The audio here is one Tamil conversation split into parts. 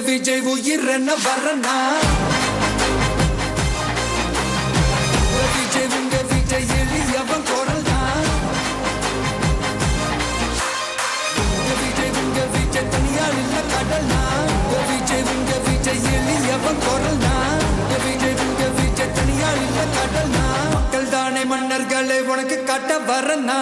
விஜய் உயிர் என்ன வரனா விஜய் உங்க விஜய் எளியவன் குரல் தான் விஜய் உங்க விஜய் தனியால் இல்ல கடல் தான் விஜய் உங்க விஜய் எளியவன் குரல் தான் விஜய் உங்க விஜய் தனியால் இல்ல கடல் தான் மக்கள் தானே மன்னர்களை உனக்கு காட்ட வரனா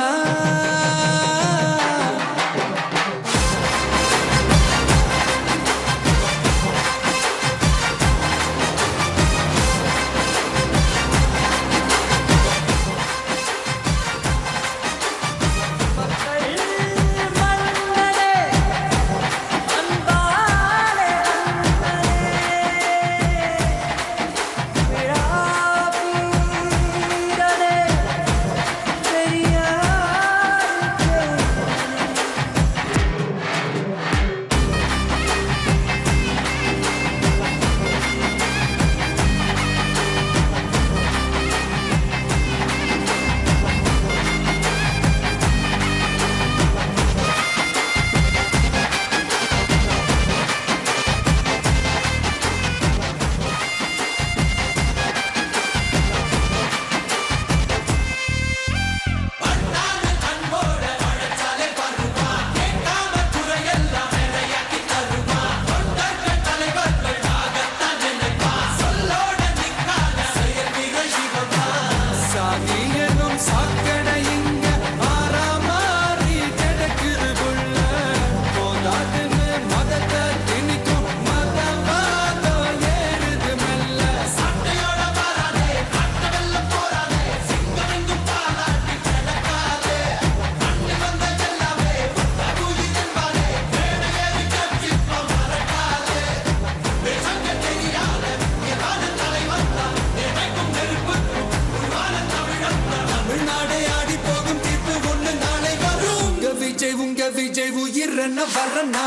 விஜய் உயிர் என்ன வரனா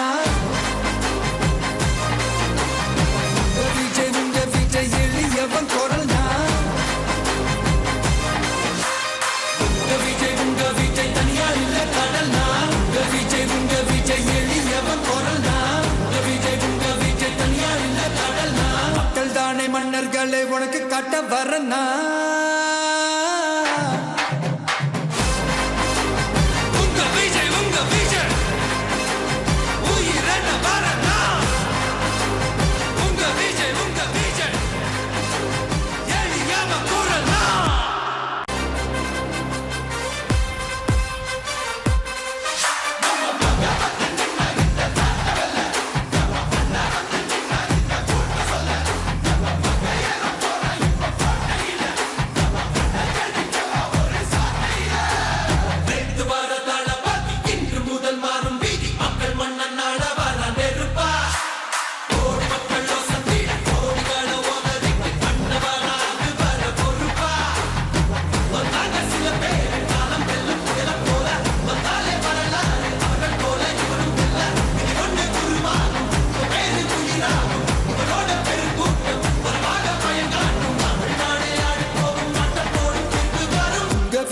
விஜய் உங்க விஜய் எளியவன் குரல் தான் விஜய் உங்க விஜய் தனியால் இல்ல கடல் தான் விஜய் உங்க விஜய் எளியவன் குரல் தான் விஜய் உங்க விஜய் தனியால் இல்ல கடல் தான் மக்கள் தானே மன்னர்களை உனக்கு காட்ட வரனா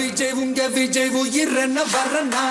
விஜய் உங்க விஜய் உயிர் என்ன வரனா